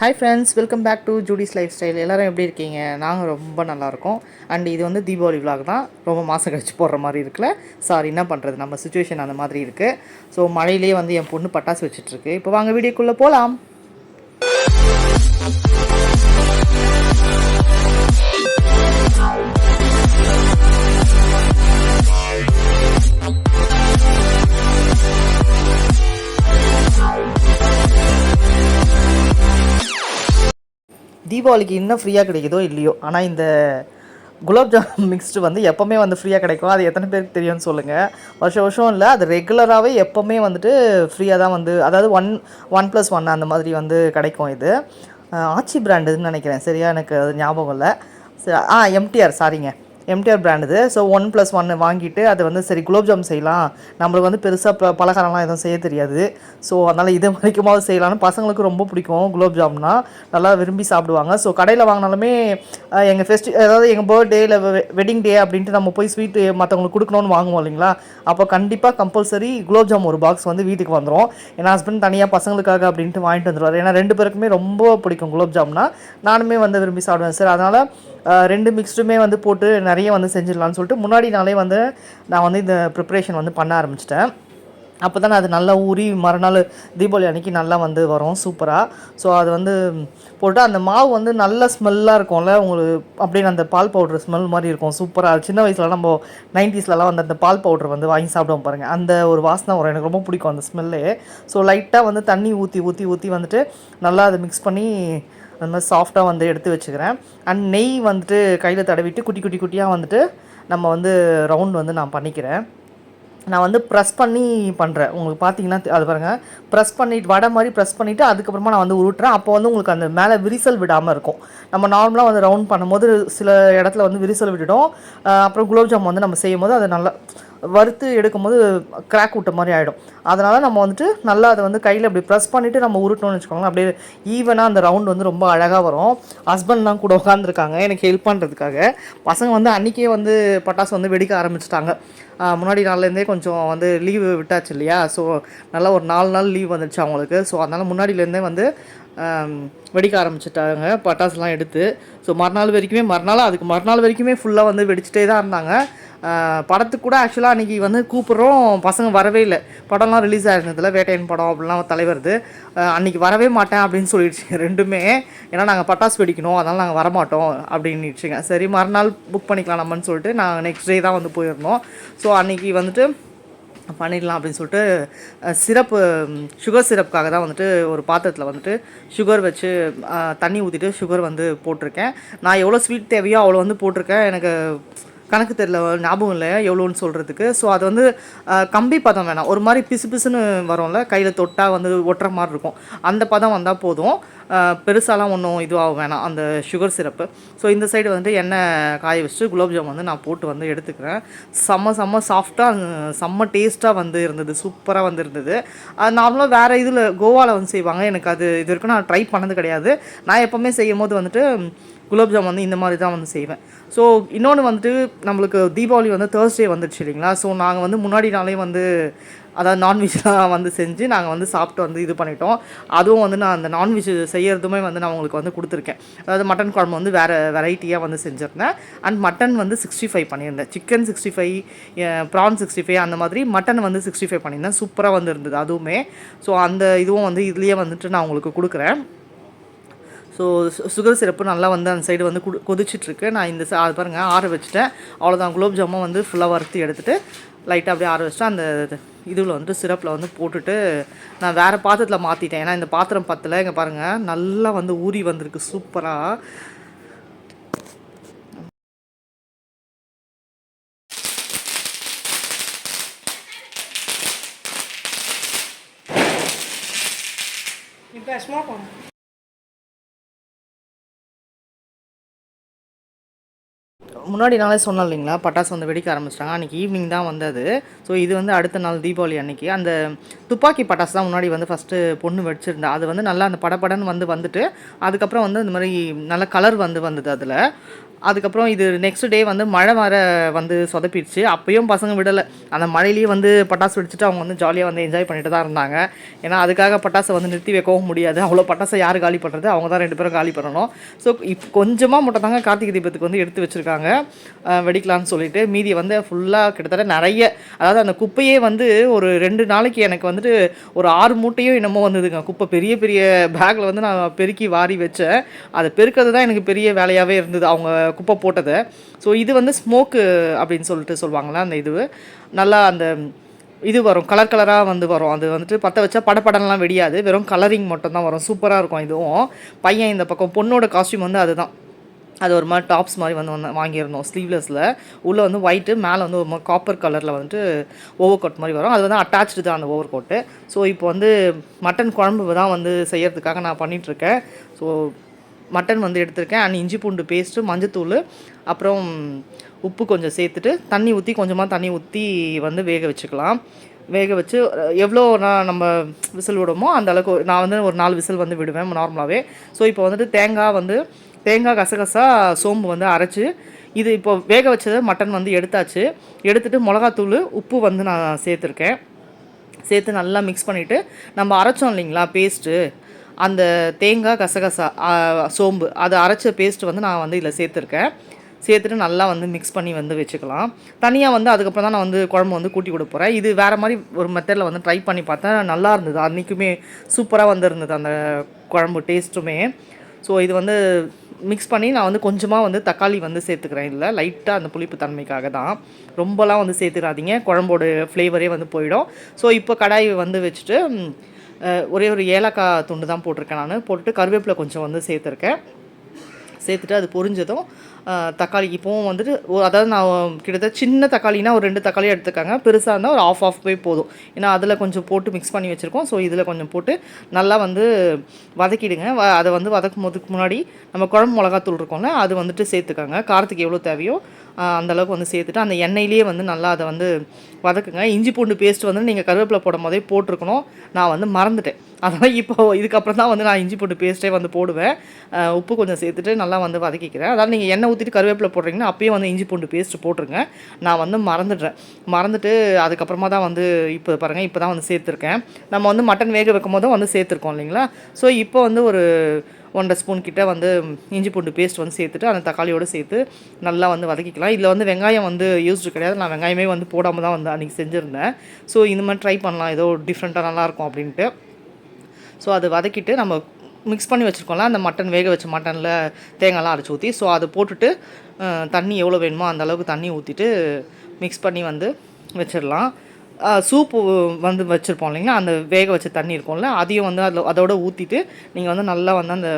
Hi friends, welcome back to Judy's lifestyle. எல்லோரும் எப்படி இருக்கீங்க? நாங்கள் ரொம்ப நல்லாயிருக்கோம். அண்ட் இது வந்து தீபாவளி விலாக் தான். ரொம்ப மாதம் கழிச்சு போடுற மாதிரி இருக்குல்ல. சாரி, என்ன பண்ணுறது, நம்ம சுச்சுவேஷன் அந்த மாதிரி இருக்குது. ஸோ மழையிலே வந்து என் பொண்ணு பட்டாசு வச்சிட்ருக்கு. இப்போ வாங்க வீடியோக்குள்ளே போகலாம். தீபாவளிக்கு இன்னும் ஃப்ரீயாக கிடைக்குதோ இல்லையோ, ஆனால் இந்த குலாப் ஜாமுன் மிக்ஸ்டு வந்து எப்போவுமே வந்து ஃப்ரீயாக கிடைக்கும். அது எத்தனை பேருக்கு தெரியும்னு சொல்லுங்கள். வருஷம் இல்லை, அது ரெகுலராகவே எப்போவுமே வந்துட்டு ஃப்ரீயாக தான் வந்து, அதாவது 1+1 அந்த மாதிரி வந்து கிடைக்கும். இது ஆச்சி பிராண்டுன்னு நினைக்கிறேன், சரியா எனக்கு அது ஞாபகம் இல்லை. எம்டிஆர், சாரிங்க, எம்டிஆர் பிராண்ட் இது. ஸோ 1+1 வாங்கிட்டு அதை வந்து சரி குலோப்ஜாம் செய்யலாம், நம்மளுக்கு வந்து பெருசாக பலகாரம்லாம் எதுவும் செய்ய தெரியாது. ஸோ அதனால் இதை வரைக்குமாவது செய்யலாம்னு, பசங்களுக்கு ரொம்ப பிடிக்கும் குலோப்ஜாம்னா, நல்லா விரும்பி சாப்பிடுவாங்க. ஸோ கடையில் வாங்கினாலுமே எங்கள் அதாவது எங்கள் பர்த்டே இல்லை வெட்டிங் டே அப்படின்ட்டு நம்ம போய் ஸ்வீட்டு மற்றவங்களுக்கு கொடுக்கணும்னு வாங்குவோம் இல்லைங்களா, அப்போ கண்டிப்பாக கம்பல்சரி குலோப்ஜாம் ஒரு பாக்ஸ் வந்து வீட்டுக்கு வந்துடும். என் ஹஸ்பண்ட் தனியாக பசங்களுக்காக அப்படின்ட்டு வாங்கிட்டு வந்துடுவார். ஏன்னா 2 பேருக்குமே ரொம்ப பிடிக்கும் குலோப்ஜாம்னா, நானுமே வந்து விரும்பி சாப்பிடுவேன் சார். அதனால் 2 மிக்ஸ்டுமே வந்து போட்டு நிறைய வந்து செஞ்சிடலான்னு சொல்லிட்டு முன்னாடி நாளே வந்து நான் வந்து இந்த ப்ரிப்ரேஷன் வந்து பண்ண ஆரம்பிச்சிட்டேன். அப்போ தான் அது நல்லா ஊறி மறுநாள் தீபாவளி அன்றைக்கி நல்லா வந்து வரும் சூப்பராக. ஸோ அது வந்து போட்டு அந்த மாவு வந்து நல்ல ஸ்மெல்லாக இருக்கும்ல உங்களுக்கு, அப்படின்னு அந்த பால் பவுட்ரு ஸ்மெல் மாதிரி இருக்கும் சூப்பராக. சின்ன வயசில் நம்ம 90ஸ்லலாம் வந்து அந்த பால் பவுட்ரு வந்து வாங்கி சாப்பிடுவோம் பாருங்கள், அந்த ஒரு வாசனை வரும், எனக்கு ரொம்ப பிடிக்கும் அந்த ஸ்மெல்லே. ஸோ லைட்டாக வந்து தண்ணி ஊற்றி வந்துட்டு நல்லா அதை மிக்ஸ் பண்ணி அந்த மாதிரி சாஃப்டாக வந்து எடுத்து வச்சுக்கிறேன். அண்ட் நெய் வந்துட்டு கையில் தடவிட்டு குட்டியாக வந்துட்டு நம்ம வந்து ரவுண்ட் வந்து நான் பண்ணிக்கிறேன். நான் வந்து ப்ரெஸ் பண்ணி பண்ணுறேன். உங்களுக்கு பார்த்தீங்கன்னா அது பாருங்கள், ப்ரெஸ் பண்ணிவிட்டு வடை மாதிரி ப்ரெஸ் பண்ணிவிட்டு அதுக்கப்புறமா நான் வந்து உருட்டுறேன். அப்போ வந்து உங்களுக்கு அந்த மேலே விரிசல் விடாமல் இருக்கும். நம்ம நார்மலாக வந்து ரவுண்ட் பண்ணும்போது சில இடத்துல வந்து விரிசல் விட்டுடும். அப்புறம் குலோப்ஜாம் வந்து நம்ம செய்யும் போது அதை நல்லா வறுத்து எடுக்கும்போது கிராக் விட்ட மாதிரி ஆகிடும். அதனால் நம்ம வந்துட்டு நல்லா அதை வந்து கையில் அப்படி ப்ரெஸ் பண்ணிவிட்டு நம்ம உருட்டணும்னு வச்சுக்கோங்களேன், அப்படியே ஈவனாக அந்த ரவுண்ட் வந்து ரொம்ப அழகாக வரும். ஹஸ்பண்ட்லாம் கூட உட்காந்துருக்காங்க எனக்கு ஹெல்ப் பண்ணுறதுக்காக. பசங்க வந்து அன்றைக்கே வந்து பட்டாசு வந்து வெடிக்க ஆரம்பிச்சிட்டாங்க. முன்னாடி நாள்லேருந்தே கொஞ்சம் வந்து லீவு விட்டாச்சு இல்லையா, ஸோ நல்லா ஒரு 4 நாள் லீவ் வந்துடுச்சு அவங்களுக்கு. ஸோ அதனால் முன்னாடியிலேருந்தே வந்து வெடிக்க ஆரம்பிச்சிட்டாங்க பட்டாசுலாம் எடுத்து. ஸோ அதுக்கு மறுநாள் வரைக்குமே ஃபுல்லாக வந்து வெடிச்சிட்டே தான் இருந்தாங்க. படத்துக்கு கூட ஆக்சுவலாக அன்றைக்கி வந்து கூப்பிட்றோம், பசங்க வரவே இல்லை. படம்லாம் ரிலீஸ் ஆகிருந்ததில்ல, வேட்டையன் படம் அப்படிலாம் தலைவருது. அன்றைக்கி வரவே மாட்டேன் அப்படின்னு சொல்லிடுச்சுங்க ரெண்டுமே. ஏன்னா நாங்கள் பட்டாசு வெடிக்கணும், அதனால் நாங்கள் வரமாட்டோம் அப்படின்னுச்சுங்க. சரி மறுநாள் புக் பண்ணிக்கலாம் நம்மன்னு சொல்லிட்டு நாங்கள் நெக்ஸ்ட் டே தான் வந்து போயிருந்தோம். ஸோ அன்றைக்கி வந்துட்டு பண்ணிடலாம் அப்படின்னு சொல்லிட்டு சுகர் சிரப்புக்காக தான் வந்துட்டு ஒரு பாத்திரத்தில் வந்துட்டு சுகர் வச்சு தண்ணி ஊற்றிட்டு சுகர் வந்து போட்டிருக்கேன். நான் எவ்வளோ ஸ்வீட் தேவையோ அவ்வளோ வந்து போட்டிருக்கேன். எனக்கு கணக்கு தெரியல, ஞாபகம் இல்லை எவ்வளோன்னு சொல்கிறதுக்கு. ஸோ அது வந்து கம்பி பதம் வேணாம், ஒரு மாதிரி பிசுன்னு வரும்ல, கையில் தொட்டால் வந்து ஒட்டுற மாதிரி இருக்கும், அந்த பதம் வந்தால் போதும். பெருசாலாம் ஒன்றும் இதுவாக வேணாம் அந்த சுகர் சிரப்பு. ஸோ இந்த சைடு வந்து எண்ணெய் காய வச்சுட்டு குலோப்ஜாம் வந்து நான் போட்டு வந்து எடுத்துக்கிறேன். செம்ம சாஃப்டாக செம்ம டேஸ்ட்டாக வந்து இருந்தது, சூப்பராக வந்து இருந்தது. அது நார்மலாக வேறு இதில் கோவாவில் வந்து செய்வாங்க, எனக்கு அது இது வரைக்கும் நான் ட்ரை பண்ணது கிடையாது. நான் எப்போவுமே செய்யும் போது வந்துட்டு குலோப்ஜாம் வந்து இந்த மாதிரி தான் வந்து செய்வேன். ஸோ இன்னொன்று வந்துட்டு நம்மளுக்கு தீபாவளி வந்து தேர்ஸ்டே வந்துடுச்சு இல்லைங்களா, ஸோ நாங்கள் வந்து முன்னாடி நாளே வந்து அதாவது நான்வெஜ்லாம் வந்து செஞ்சு நாங்கள் வந்து சாப்பிட்டு வந்து இது பண்ணிட்டோம். அதுவும் வந்து நான் அந்த நான்வெஜ் செய்கிறதுமே வந்து நான் உங்களுக்கு வந்து கொடுத்துருக்கேன். அதாவது மட்டன் குழம்பு வந்து வேறு வெரைட்டியாக வந்து செஞ்சுருந்தேன். அண்ட் மட்டன் வந்து 65 பண்ணியிருந்தேன். சிக்கன் 65, ப்ரான் 65, அந்த மாதிரி மட்டன் வந்து 65 பண்ணியிருந்தேன். சூப்பராக வந்து இருந்தது அதுவுமே. ஸோ அந்த இதுவும் வந்து இதுலேயே வந்துட்டு நான் உங்களுக்கு கொடுக்குறேன். ஸோ சுகர் சிரப்பு நல்லா வந்து அந்த சைடு வந்து கொதிச்சிட்ருக்கு. நான் இந்த அது பாருங்கள் ஆற வச்சுட்டேன். அவ்வளோதான், குலோப்ஜாமும் வந்து ஃபுல்லாக வறுத்து எடுத்துகிட்டு லைட்டாக அப்படியே ஆற வச்சுட்டு அந்த இதில் வந்து சிரப்பில் வந்து போட்டுட்டு நான் வேறு பாத்திரத்தில் மாற்றிட்டேன். ஏன்னா இந்த பாத்திரம் பத்தில் இங்கே பாருங்கள் நல்லா வந்து ஊறி வந்திருக்கு சூப்பராக. இப்போ ஸ்மோக் பண்ணு. முன்னாடி நாளே சொன்னோம் இல்லைங்களா, பட்டாசு வந்து வெடிக்க ஆரம்பிச்சிட்டாங்க. அன்றைக்கி ஈவினிங் தான் வந்தது. ஸோ இது வந்து அடுத்த நாள் தீபாவளி அன்றைக்கி அந்த துப்பாக்கி பட்டாசு தான் முன்னாடி வந்து ஃபஸ்ட்டு பொண்ணு வெடிச்சிருந்தா. அது வந்து நல்லா அந்த படபடன்னு வந்துட்டு அதுக்கப்புறம் வந்து இந்த மாதிரி நல்ல கலர் வந்தது அதில். அதுக்கப்புறம் இது நெக்ஸ்ட் டே வந்து மழை வர வந்து சொதப்பிடுச்சு. அப்பயும் பசங்க விடலை. அந்த மழையிலேயே வந்து பட்டாசு வெடிச்சிட்டு அவங்க வந்து ஜாலியாக வந்து என்ஜாய் பண்ணிட்டு தான் இருந்தாங்க. ஏன்னா அதுக்காக பட்டாசை வந்து நிறுத்தி வைக்கவும் முடியாது. அவ்வளோ பட்டாசை யார் காலி பண்ணுறது? அவங்க தான் 2 பேரும் காலி பண்ணணும். ஸோ கொஞ்சமாக மட்டும் தாங்க கார்த்திகை தீபத்துக்கு வந்து எடுத்து வச்சுருக்காங்க வெடிக்கலான்னு சொல்லிட்டு. மீதி வந்து ஃபுல்லாக கிட்டத்தட்ட நிறைய, அதாவது அந்த குப்பையே வந்து ஒரு 2 நாளைக்கு எனக்கு வந்துட்டு ஒரு 6 மூட்டையோ என்னமோ வந்ததுங்க குப்பை. பெரிய பெரிய பேக்கில் வந்து நான் பெருக்கி வாரி வச்சேன். அதை பெருக்கிறது தான் எனக்கு பெரிய வேலையாகவே இருந்தது, அவங்க குப்பை போட்டதை. ஸோ இது வந்து ஸ்மோக்கு அப்படின்னு சொல்லிட்டு சொல்லுவாங்களா, அந்த இது நல்லா அந்த இது வரும், கலர் கலராக வந்து வரும். அது வந்துட்டு பற்ற வச்சா படப்படம்லாம் வெடியாது, வெறும் கலரிங் மட்டும் தான் வரும். சூப்பராக இருக்கும் இதுவும். பையன் இந்த பக்கம் பொண்ணோட காஸ்டியூம் வந்து அதுதான். அது ஒரு மாதிரி டாப்ஸ் மாதிரி வந்து வாங்கியிருந்தோம் ஸ்லீவ்லெஸில். உள்ளே வந்து ஒயிட்டு, மேலே வந்து ஒரு மாதிரி காப்பர் கலரில் வந்துட்டு ஓவர் கோட் மாதிரி வரும். அது வந்து அட்டாச்சு தான் அந்த ஓவர் கோட்டு. ஸோ இப்போ வந்து மட்டன் குழம்பு தான் வந்து செய்யறதுக்காக நான் பண்ணிகிட்ருக்கேன். ஸோ மட்டன் வந்து எடுத்திருக்கேன். அண்ட் இஞ்சி பூண்டு பேஸ்ட்டு, மஞ்சத்தூள், அப்புறம் உப்பு கொஞ்சம் சேர்த்துட்டு தண்ணி ஊற்றி, கொஞ்சமாக தண்ணி ஊற்றி வந்து வேக வச்சுக்கலாம். வேக வச்சு எவ்வளோ நம்ம விசில் விடுமோ அந்த அளவுக்கு நான் வந்து ஒரு 4 விசில் வந்து விடுவேன் நார்மலாகவே. ஸோ இப்போ வந்துட்டு தேங்காய், கசகசா, சோம்பு வந்து அரைச்சி இது இப்போ வேக வச்சதை மட்டன் வந்து எடுத்துட்டு மிளகாத்தூள், உப்பு வந்து நான் சேர்த்துருக்கேன். சேர்த்து நல்லா மிக்ஸ் பண்ணிவிட்டு நம்ம அரைச்சோம் இல்லைங்களா பேஸ்ட்டு, அந்த தேங்காய், கசகசா, சோம்பு அதை அரைச்ச பேஸ்ட்டு வந்து நான் வந்து இதில் சேர்த்துட்டு நல்லா வந்து மிக்ஸ் பண்ணி வந்து வச்சுக்கலாம். தனியாக வந்து அதுக்கப்புறம் தான் நான் வந்து குழம்பு வந்து கூட்டி கொடுக்க போகிறேன். இது வேறு மாதிரி ஒரு மெத்தடில் வந்து ட்ரை பண்ணி பார்த்தேன், நல்லா இருந்தது. அன்றைக்குமே சூப்பராக வந்துருந்தது அந்த குழம்பு டேஸ்ட்டுமே. ஸோ இது வந்து மிக்ஸ் பண்ணி நான் வந்து கொஞ்சமாக வந்து தக்காளி வந்து சேர்த்துக்கிறேன். இதில் லைட்டாக அந்த புளிப்பு தன்மைக்காக தான், ரொம்பலாம் வந்து சேர்த்துக்காதீங்க, குழம்போட ஃப்ளேவரே வந்து போயிடும். ஸோ இப்போ கடாய் வந்து வச்சுட்டு ஒரே ஒரு ஏலக்காய் துண்டு தான் போட்டிருக்கேன் நான். போட்டுட்டு கருவேப்பிலை கொஞ்சம் வந்து சேர்த்துட்டு அது பொரிஞ்சதும் தக்காளி இப்போவும் வந்துட்டு அதாவது நான் கிட்டத்தட்ட சின்ன தக்காளினா ஒரு 2 தக்காளியாக எடுத்துக்காங்க, பெருசாக இருந்தால் ஒரு ஆஃப் போய் போதும். ஏன்னா அதில் கொஞ்சம் போட்டு மிக்ஸ் பண்ணி வச்சுருக்கோம். ஸோ இதில் கொஞ்சம் போட்டு நல்லா வந்து வதக்கிடுங்க. அதை வந்து வதக்கும் போதுக்கு முன்னாடி நம்ம குழம்பு மிளகாத்தூள் இருக்கோம்ல, அது வந்துட்டு சேர்த்துக்காங்க. காரத்துக்கு எவ்வளோ தேவையோ அந்தளவுக்கு வந்து சேர்த்துட்டு அந்த எண்ணெயிலேயே வந்து நல்லா அதை வந்து வதக்குங்க. இஞ்சி பூண்டு பேஸ்ட் வந்து நீங்கள் கருவேப்பிலை போடும் போதே போட்டிருக்கணும், நான் வந்து மறந்துட்டேன். அதனால் இப்போ இதுக்கப்புறம் தான் வந்து நான் இஞ்சி பூண்டு பேஸ்ட்டே வந்து போடுவேன். உப்பு கொஞ்சம் சேர்த்துட்டு நல்லா வந்து வதக்கிக்கிறேன். அதாவது நீங்கள் எண்ணெய் ஊற்றிட்டு கருவேப்பிலை போடுறீங்கன்னா அப்பயே வந்து இஞ்சி பூண்டு பேஸ்ட்டு போட்டுருங்க. நான் வந்து மறந்துட்டு அதுக்கப்புறமா தான் வந்து இப்போ பாருங்கள், இப்போ தான் வந்து சேர்த்துருக்கேன். நம்ம வந்து மட்டன் வேக வைக்கும் போதும் வந்து சேர்த்துருக்கோம் இல்லைங்களா. ஸோ இப்போ வந்து ஒரு 1.5 ஸ்பூன் கிட்ட வந்து இஞ்சி பூண்டு பேஸ்ட் வந்து சேர்த்துட்டு அந்த தக்காளியோடு சேர்த்து நல்லா வந்து வதக்கிக்கலாம். இதில் வந்து வெங்காயம் வந்து யூஸ்டு கிடையாது, நான் வெங்காயமே வந்து போடாமல் தான் வந்து அன்றைக்கி செஞ்சுருந்தேன். ஸோ இந்த மாதிரி ட்ரை பண்ணலாம், ஏதோ டிஃப்ரெண்ட்டாக நல்லாயிருக்கும் அப்படின்ட்டு. ஸோ அதை வதக்கிட்டு நம்ம மிக்ஸ் பண்ணி வச்சுருக்கோம்ல, அந்த மட்டன் வேக வச்ச மட்டனில் தேங்காய்லாம் அரைச்சி ஊற்றி, ஸோ அதை போட்டுட்டு தண்ணி எவ்வளோ வேணுமோ அந்த அளவுக்கு தண்ணி ஊற்றிட்டு மிக்ஸ் பண்ணி வந்து வச்சிடலாம். சூப்பு வந்து வச்சுருப்போம் இல்லைங்களா, அந்த வேக வச்ச தண்ணி இருக்கும்ல, அதையும் வந்து அதோட ஊற்றிட்டு நீங்கள் வந்து நல்லா வந்து அந்த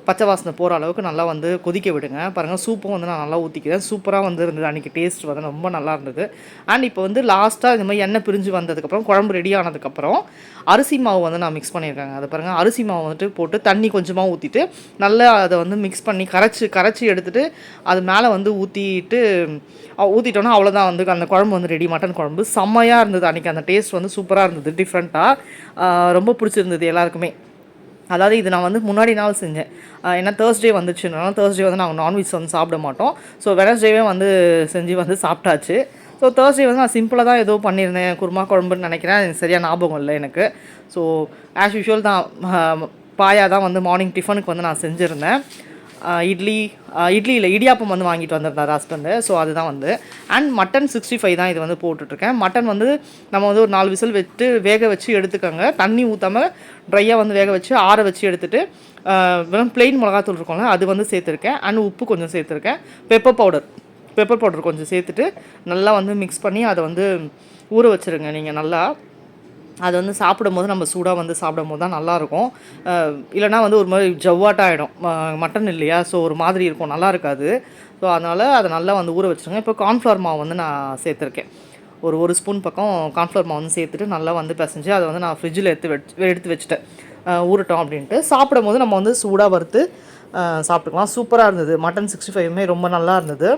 பச்சை வாசனை போகிற அளவுக்கு நல்லா வந்து கொதிக்க விடுங்க. பாருங்கள், சூப்பும் வந்து நான் நல்லா ஊற்றிக்கிறேன். சூப்பராக வந்து இருந்தது அன்றைக்கி, டேஸ்ட் வந்து ரொம்ப நல்லா இருந்தது. அண்ட் இப்போ வந்து லாஸ்ட்டாக இந்த மாதிரி எண்ணெய் பிரிஞ்சு வந்ததுக்கப்புறம் குழம்பு ரெடி ஆனதுக்கப்புறம் அரிசி மாவு வந்து நான் மிக்ஸ் பண்ணியிருக்கேங்க. அதை பாருங்கள், அரிசி மாவு வந்துட்டு போட்டு தண்ணி கொஞ்சமாக ஊற்றிட்டு நல்லா அதை வந்து மிக்ஸ் பண்ணி கரைச்சி எடுத்துகிட்டு அது மேலே வந்து ஊற்றிட்டோன்னா அவ்வளோதான், வந்து அந்த குழம்பு வந்து ரெடி. மட்டன் குழம்பு செம்மையாக இருந்தது அன்றைக்கி. அந்த டேஸ்ட் வந்து சூப்பராக இருந்தது, டிஃப்ரெண்ட்டாக ரொம்ப பிடிச்சிருந்தது எல்லாருக்குமே. அதாவது இது நான் வந்து முன்னாடி நாள் செஞ்சேன். ஏன்னா தேர்ஸ்டே வந்துச்சுன்னா, தேர்ஸ்டே வந்து நாங்கள் நான்வெஜ் வந்து சாப்பிட மாட்டோம். ஸோ வெனஸ்டேவே வந்து செஞ்சு வந்து சாப்பிட்டாச்சு. ஸோ தேர்ஸ்டே வந்து நான் சிம்பிளாக தான் ஏதோ பண்ணியிருந்தேன், குருமா குழம்புன்னு நினைக்கிறேன், எனக்கு சரியாக ஞாபகம் இல்லை எனக்கு. ஸோ ஆஸ் யூஷுவல் தான், பாயா தான் வந்து மார்னிங் டிஃபனுக்கு வந்து நான் செஞ்சுருந்தேன். இட்லி இல்லை, இடியாப்பம் வந்து வாங்கிட்டு வந்திருந்தார் ஹஸ்பண்டு. ஸோ அதுதான் வந்து. அண்ட் மட்டன் 65 தான் இது வந்து போட்டுட்ருக்கேன். மட்டன் வந்து நம்ம வந்து ஒரு 4 விசில் வேக வச்சு எடுத்துக்கோங்க. தண்ணி ஊற்றாமல் ட்ரையாக வந்து வேக வச்சு ஆற வச்சு எடுத்துகிட்டு வெறும் ப்ளெயின் மிளகாத்தூள் இருக்கும்ல, அது வந்து சேர்த்துருக்கேன். அண்ட் உப்பு கொஞ்சம் சேர்த்துருக்கேன். பெப்பர் பவுடர் கொஞ்சம் சேர்த்துட்டு நல்லா வந்து மிக்ஸ் பண்ணி அதை வந்து ஊற வச்சுருங்க நீங்கள் நல்லா. அது வந்து சாப்பிடும்போது நம்ம சூடாக வந்து சாப்பிடும்போது தான் நல்லாயிருக்கும். இல்லைனா வந்து ஒரு மாதிரி ஜவ்வாட்டாக ஆகிடும், மட்டன் இல்லையா. ஸோ ஒரு மாதிரி இருக்கும், நல்லா இருக்காது. ஸோ அதனால் அதை நல்லா வந்து ஊற வச்சுருங்க. இப்போ கார்ன்ஃப்ளவர் மாவு வந்து நான் சேர்த்துருக்கேன். ஒரு ஸ்பூன் பக்கம் கார்ன்ஃப்ளவர் மாவு வந்து சேர்த்துட்டு நல்லா வந்து பிசைஞ்சு அதை வந்து நான் ஃப்ரிட்ஜில் எடுத்து வச்சுட்டேன், ஊறட்டும் அப்படின்ட்டு. சாப்பிடும்போது நம்ம வந்து சூடாக வறுத்து சாப்பிட்டுக்கலாம். சூப்பராக இருந்தது. மட்டன் 65மே ரொம்ப நல்லா இருந்தது.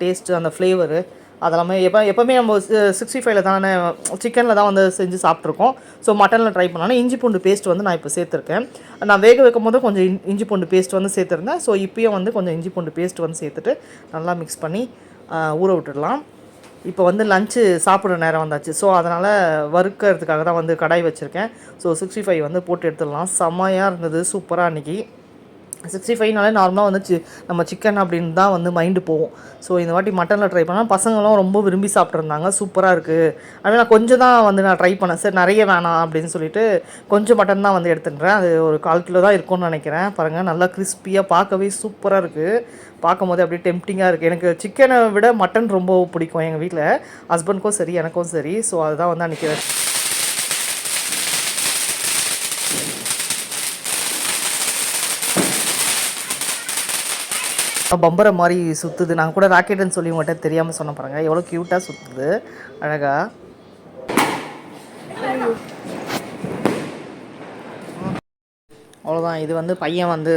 டேஸ்ட்டு அந்த ஃப்ளேவரு அதெல்லாமே எப்போவுமே நம்ம 65ல தானே சிக்கனில் தான் வந்து செஞ்சு சாப்பிட்ருக்கோம். ஸோ மட்டனில் ட்ரை பண்ணாலும் இஞ்சி பூண்டு பேஸ்ட் வந்து நான் இப்போ சேர்த்துருக்கேன். நான் வேக வைக்கும் போது கொஞ்சம் இஞ்சி பூண்டு பேஸ்ட் வந்து சேர்த்துருந்தேன். ஸோ இப்போயும் வந்து கொஞ்சம் இஞ்சி பூண்டு பேஸ்ட் வந்து சேர்த்துட்டு நல்லா மிக்ஸ் பண்ணி ஊற விட்டுடலாம். இப்போ வந்து லஞ்சு சாப்பிட்ற நேரம் வந்தாச்சு. ஸோ அதனால் வறுக்கிறதுக்காக தான் வந்து கடாய் வச்சுருக்கேன். ஸோ 65 வந்து போட்டு எடுத்துடலாம். செம்மையாக இருந்தது, சூப்பராக அன்றைக்கி. 65நாலே நார்மலாக வந்து நம்ம சிக்கன் அப்படின்னு தான் வந்து மைண்டு போகும். ஸோ இந்த வாட்டி மட்டனில் ட்ரை பண்ணால் பசங்களும் ரொம்ப விரும்பி சாப்பிட்ருந்தாங்க. சூப்பராக இருக்குது. ஆனால் நான் கொஞ்சம் தான் வந்து நான் ட்ரை பண்ணேன். சரி நிறைய வேணாம் அப்படின்னு சொல்லிட்டு கொஞ்சம் மட்டன் தான் வந்து எடுத்துக்கிறேன். அது ஒரு 1/4 கிலோ தான் இருக்கும்னு நினைக்கிறேன். பாருங்கள் நல்லா கிறிஸ்பியாக பார்க்கவே சூப்பராக இருக்குது. பார்க்கும் போது அப்படியே டெம்ப்டிங்காக இருக்குது. எனக்கு சிக்கனை விட மட்டன் ரொம்ப பிடிக்கும் எங்கள் வீட்டில். ஹஸ்பண்ட்க்கும் சரி எனக்கும் சரி. ஸோ அதுதான் வந்து அன்றைக்கி பம்பரை மாதிரி சுற்றுது. நான் கூட ராக்கெட்டுன்னு சொல்லி உங்கள்கிட்ட தெரியாமல் சொன்ன பாருங்க, எவ்வளோ க்யூட்டாக சுற்றுது அழகாக. அவ்வளோதான். இது வந்து பையன் வந்து